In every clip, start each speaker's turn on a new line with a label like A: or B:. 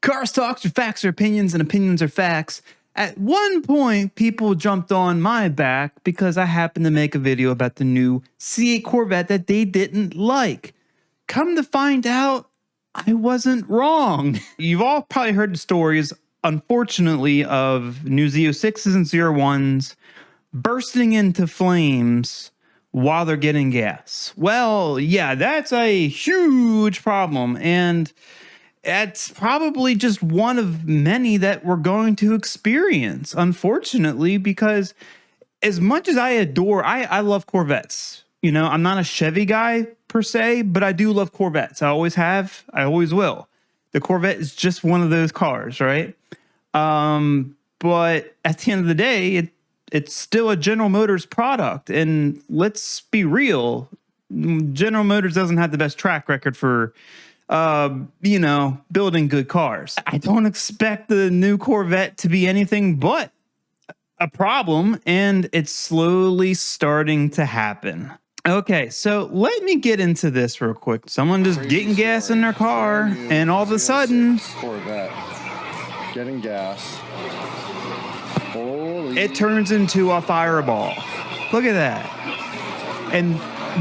A: Karz talks are facts are opinions and opinions are facts. At one point, people jumped on my back because I happened to make a video about the new C8 Corvette that they didn't like. Come to find out, I wasn't wrong. You've all probably heard the stories, unfortunately, of new Z06s and Z01s bursting into flames while they're getting gas. Well, yeah, that's a huge problem, and it's probably just one of many that we're going to experience, unfortunately, because as much as I love Corvettes. You know, I'm not a Chevy guy per se, but I do love Corvettes. I always have, I always will. The Corvette is just one of those cars, right? But at the end of the day, it's still a General Motors product. And let's be real, General Motors doesn't have the best track record for you know, building good cars. I don't expect the new Corvette to be anything but a problem, and it's slowly starting to happen. Okay, so let me get into this real quick. Someone just getting gas in their car, and all of a sudden,
B: Corvette getting gas. Holy,
A: it turns into a fireball. Look at that. And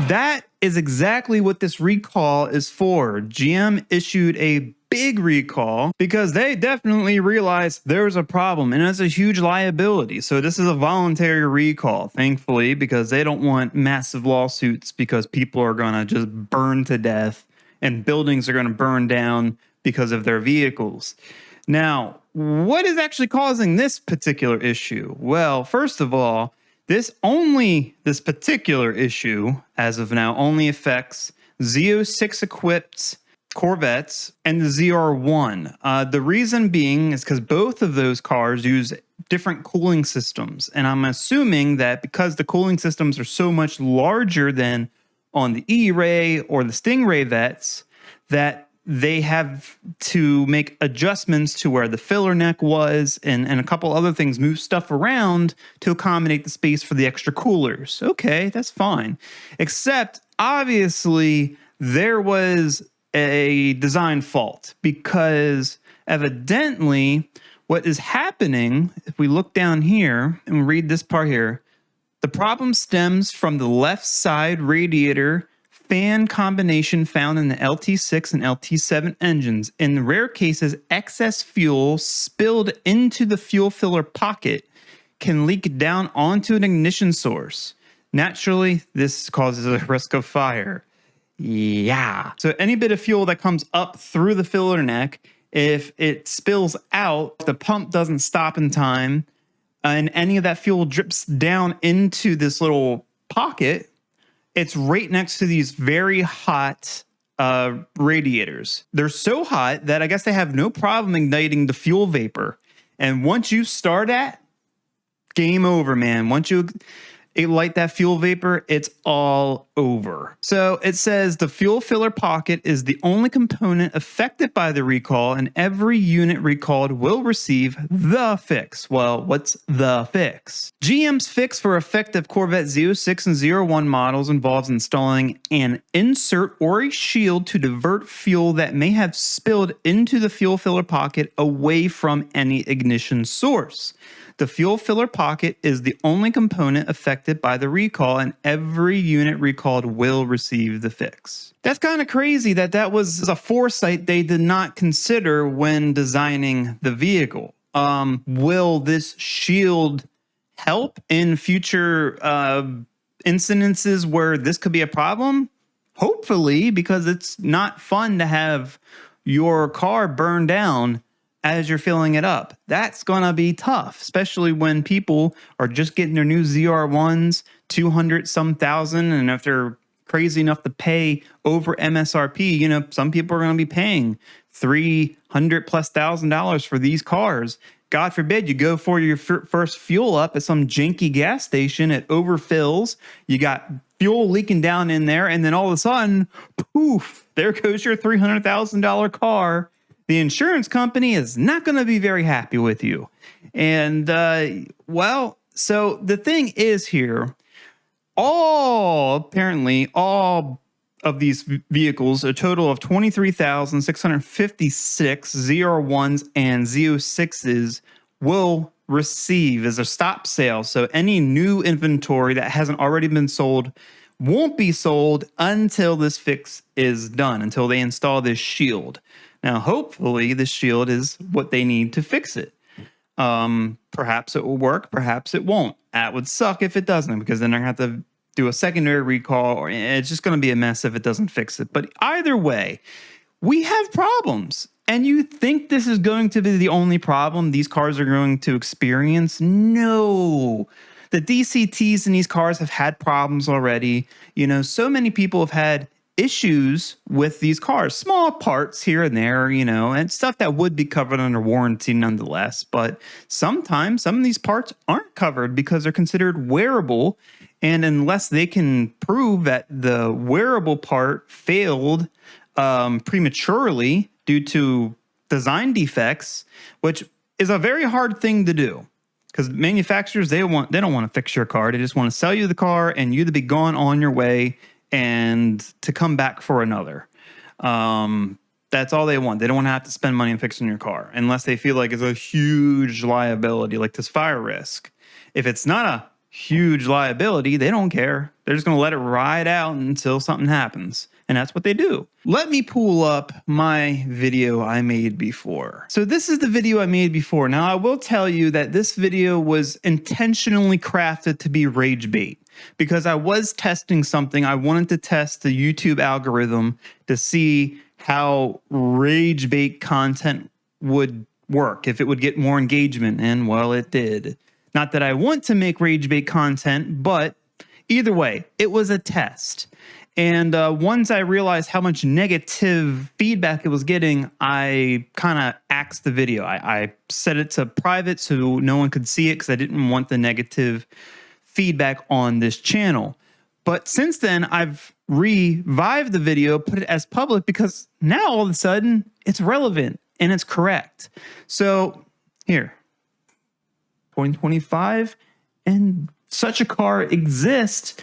A: that is exactly what this recall is for. GM issued a big recall because they definitely realized there's a problem, and it's a huge liability. So this is a voluntary recall, thankfully, because they don't want massive lawsuits because people are going to just burn to death and buildings are going to burn down because of their vehicles. Now, what is actually causing this particular issue? Well, first of all, this particular issue, as of now, only affects Z06 equipped Corvettes and the ZR1. The reason being is because both of those cars use different cooling systems. And I'm assuming that because the cooling systems are so much larger than on the E-Ray or the Stingray Vets, that they have to make adjustments to where the filler neck was and a couple other things, move stuff around to accommodate the space for the extra coolers. Okay, that's fine. Except, obviously, there was a design fault because evidently what is happening, if we look down here and read this part here, the problem stems from the left side radiator fan combination found in the LT6 and LT7 engines. In rare cases, excess fuel spilled into the fuel filler pocket can leak down onto an ignition source. Naturally, this causes a risk of fire. Yeah. So any bit of fuel that comes up through the filler neck, if it spills out, the pump doesn't stop in time, and any of that fuel drips down into this little pocket, it's right next to these very hot radiators. They're so hot that I guess they have no problem igniting the fuel vapor. And once you start at, game over, man. Once you light that fuel vapor, it's all over. So it says the fuel filler pocket is the only component affected by the recall, and every unit recalled will receive the fix. Well, what's the fix? GM's fix for effective Corvette Z06 and Z01 models involves installing an insert or a shield to divert fuel that may have spilled into the fuel filler pocket away from any ignition source. The fuel filler pocket is the only component affected by the recall, and every unit recalled will receive the fix. That's kind of crazy that was a foresight they did not consider when designing the vehicle. Will this shield help in future incidences where this could be a problem? Hopefully, because it's not fun to have your car burn down as you're filling it up. That's gonna be tough, especially when people are just getting their new ZR1s, 200 some thousand, and if they're crazy enough to pay over MSRP, you know, some people are gonna be paying $300,000+ for these cars. God forbid you go for your first fuel up at some janky gas station, it overfills, you got fuel leaking down in there, and then all of a sudden, poof, there goes your $300,000 car. The insurance company is not going to be very happy with you. And, well, so the thing is here, apparently all of these vehicles, a total of 23,656 Z01s and Z06s will receive as a stop sale. So any new inventory that hasn't already been sold won't be sold until this fix is done, until they install this shield. Now, hopefully, this shield is what they need to fix it. Perhaps it will work, perhaps it won't. That would suck if it doesn't, because then they're going to have to do a secondary recall, or it's just going to be a mess if it doesn't fix it. But either way, we have problems. And you think this is going to be the only problem these cars are going to experience? No. The DCTs in these cars have had problems already. You know, so many people have had issues with these cars, small parts here and there, you know, and stuff that would be covered under warranty nonetheless. But sometimes some of these parts aren't covered because they're considered wearable. And unless they can prove that the wearable part failed prematurely due to design defects, which is a very hard thing to do. Because manufacturers, they don't want to fix your car. They just want to sell you the car and you to be gone on your way and to come back for another. That's all they want. They don't want to have to spend money on fixing your car unless they feel like it's a huge liability, like this fire risk. If it's not a huge liability, they don't care. They're just going to let it ride out until something happens. And that's what they do. Let me pull up my video I made before. So this is the video I made before. Now, I will tell you that this video was intentionally crafted to be rage bait because I was testing something. I wanted to test the YouTube algorithm to see how rage bait content would work, if it would get more engagement. And well, it did. Not that I want to make rage bait content, but either way, it was a test. And once I realized how much negative feedback it was getting, I kind of axed the video. I set it to private so no one could see it because I didn't want the negative feedback on this channel. But since then, I've revived the video, put it as public because now all of a sudden it's relevant and it's correct. So here, 2025, and such a car exists.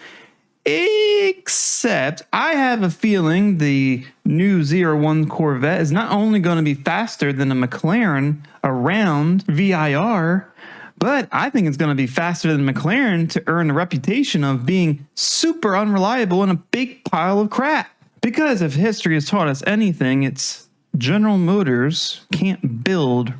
A: Except I have a feeling the new 01 Corvette is not only going to be faster than a McLaren around VIR, but I think it's going to be faster than McLaren to earn the reputation of being super unreliable and a big pile of crap. Because if history has taught us anything, it's General Motors can't build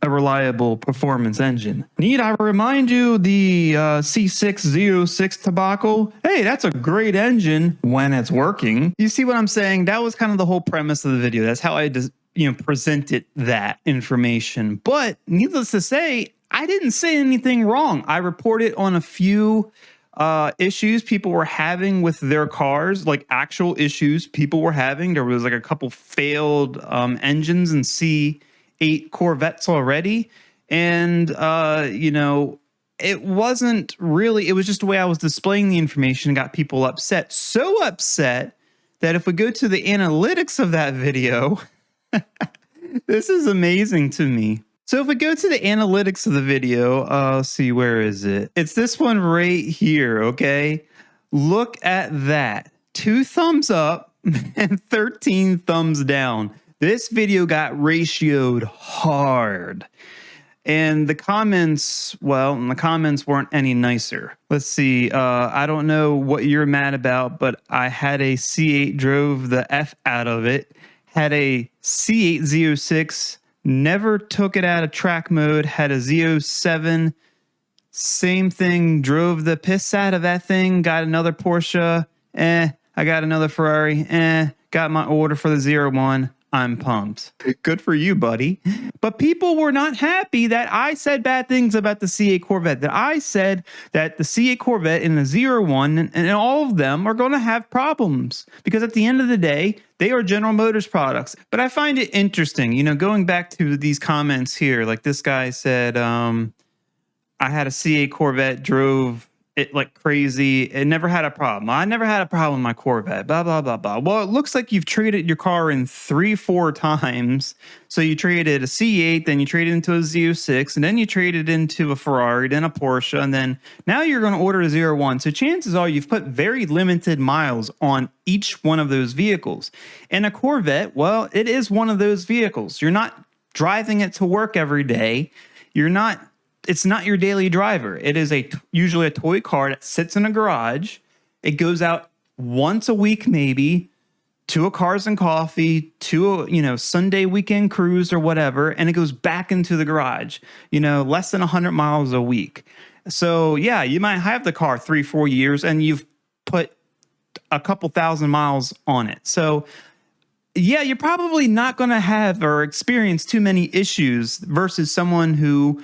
A: a reliable performance engine. Need I remind you the C606 debacle? Hey, that's a great engine when it's working. You see what I'm saying? That was kind of the whole premise of the video. That's how I just, presented that information. But needless to say, I didn't say anything wrong. I reported on a few issues people were having with their cars, like actual issues people were having. There was like a couple failed engines in C8 Corvettes already. And, it wasn't really, it was just the way I was displaying the information and got people upset. So upset that if we go to the analytics of that video, this is amazing to me. So if we go to the analytics of the video, let's see, where is it? It's this one right here, okay? Look at that. 2 thumbs up and 13 thumbs down. This video got ratioed hard. And the comments, the comments weren't any nicer. Let's see. I don't know what you're mad about, but I had a C8, drove the F out of it. Had a C8 Z06, never took it out of track mode. Had a Z07, same thing, drove the piss out of that thing. Got another Porsche. I got another Ferrari. Got my order for the 01. I'm pumped. Good for you, buddy. But people were not happy that I said bad things about the C8 Corvette, that I said that the C8 Corvette and the 01 and all of them are going to have problems because at the end of the day, they are General Motors products. But I find it interesting, going back to these comments here, like this guy said, I had a C8 Corvette, drove it like crazy. It never had a problem. I never had a problem with my Corvette, blah, blah, blah, blah. Well, it looks like you've traded your car in 3-4 times. So you traded a C8, then you traded into a Z06, and then you traded into a Ferrari, then a Porsche, and then now you're going to order a 01. So chances are you've put very limited miles on each one of those vehicles. And a Corvette, well, it is one of those vehicles. You're not driving it to work every day. It's not your daily driver. It is usually a toy car that sits in a garage. It goes out once a week, maybe, to a Cars and Coffee, to a Sunday weekend cruise or whatever, and it goes back into the garage. Less than 100 miles a week. So yeah, you might have the car 3-4 years, and you've put a couple thousand miles on it. So yeah, you're probably not going to have or experience too many issues versus someone who,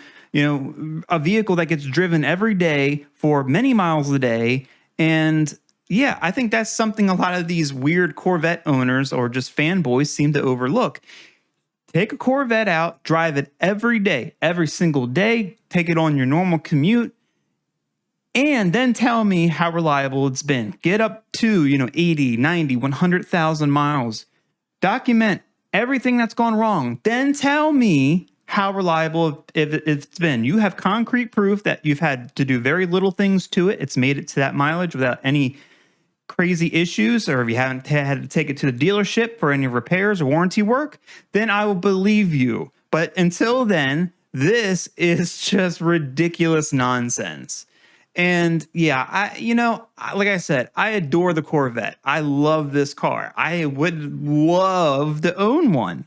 A: a vehicle that gets driven every day for many miles a day. And yeah, I think that's something a lot of these weird Corvette owners or just fanboys seem to overlook. Take a Corvette out, drive it every day, every single day, take it on your normal commute, and then tell me how reliable it's been. Get up to, 80, 90, 100,000 miles. Document everything that's gone wrong. Then tell me how reliable it's been. You have concrete proof that you've had to do very little things to it. It's made it to that mileage without any crazy issues, or if you haven't had to take it to the dealership for any repairs or warranty work, then I will believe you. But until then, this is just ridiculous nonsense. And yeah, like I said, I adore the Corvette. I love this car. I would love to own one.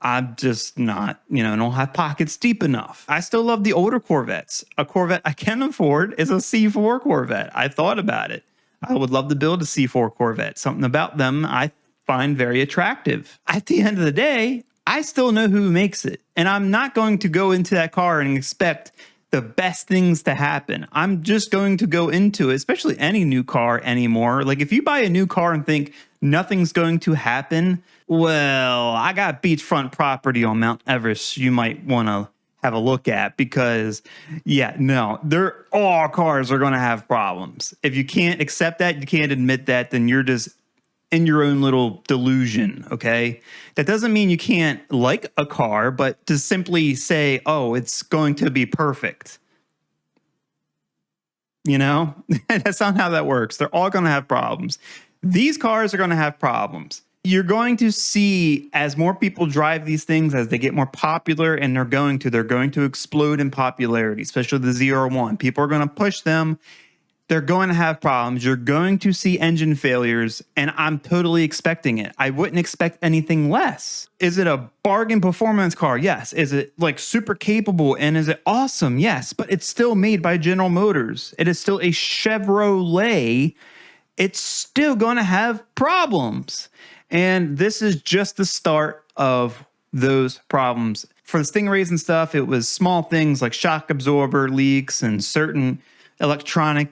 A: I'm just not, don't have pockets deep enough. I still love the older Corvettes. A Corvette I can afford is a C4 Corvette. I thought about it. I would love to build a C4 Corvette. Something about them I find very attractive. At the end of the day, I still know who makes it. And I'm not going to go into that car and expect the best things to happen. I'm just going to go into it, especially any new car anymore. Like if you buy a new car and think nothing's going to happen, well, I got beachfront property on Mount Everest you might want to have a look at, because all cars are going to have problems. If you can't accept that, you can't admit that, then you're just in your own little delusion, okay? That doesn't mean you can't like a car, but to simply say, oh, it's going to be perfect. That's not how that works. They're all going to have problems. These cars are going to have problems. You're going to see, as more people drive these things, as they get more popular, and they're going to explode in popularity, especially the 01. People are going to push them. They're going to have problems. You're going to see engine failures, and I'm totally expecting it. I wouldn't expect anything less. Is it a bargain performance car? Yes. Is it like super capable, and is it awesome? Yes, but it's still made by General Motors. It is still a Chevrolet. It's still going to have problems. And this is just the start of those problems. For the Stingrays and stuff, it was small things like shock absorber leaks and certain electronic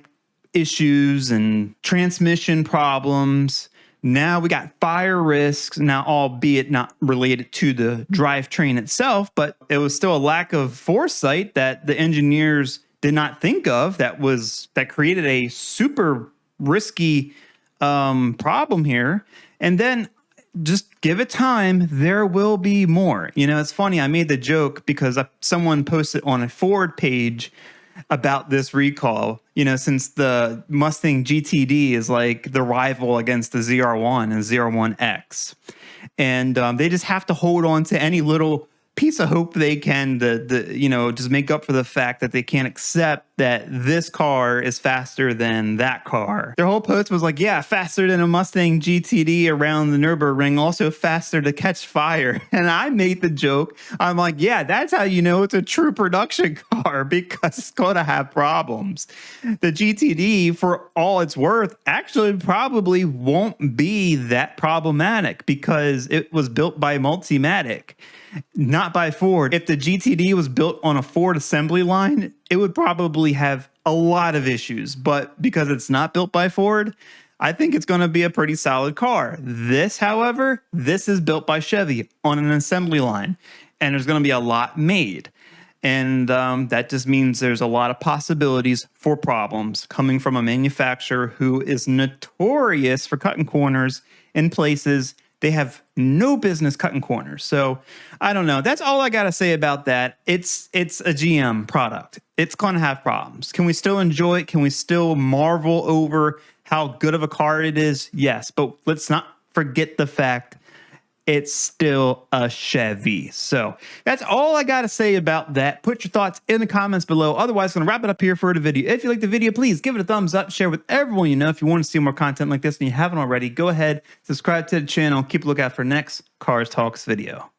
A: issues and transmission problems. Now we got fire risks, now albeit not related to the drivetrain itself, but it was still a lack of foresight that the engineers did not think of that created a super risky problem here. And then just give it time. There will be more. It's funny. I made the joke because someone posted on a Ford page about this recall, since the Mustang GTD is like the rival against the ZR1 and ZR1X. And they just have to hold on to any little piece of hope they can to just make up for the fact that they can't accept that this car is faster than that car. Their whole post was like, yeah, faster than a Mustang GTD around the Nürburgring, also faster to catch fire. And I made the joke. I'm like, yeah, that's how you know it's a true production car, because it's going to have problems. The GTD, for all it's worth, actually probably won't be that problematic because it was built by Multimatic, not by Ford. If the GTD was built on a Ford assembly line, it would probably have a lot of issues. But because it's not built by Ford, I think it's going to be a pretty solid car. This, however, this is built by Chevy on an assembly line, and there's going to be a lot made. And that just means there's a lot of possibilities for problems coming from a manufacturer who is notorious for cutting corners in places they have no business cutting corners. So I don't know. That's all I got to say about that. It's a GM product. It's going to have problems. Can we still enjoy it? Can we still marvel over how good of a car it is? Yes, but let's not forget the fact it's still a Chevy. So that's all I got to say about that. Put your thoughts in the comments below. Otherwise, I'm going to wrap it up here for the video. If you like the video, please give it a thumbs up. Share with everyone you know. If you want to see more content like this and you haven't already, go ahead, subscribe to the channel. Keep a lookout for next Cars Talks video.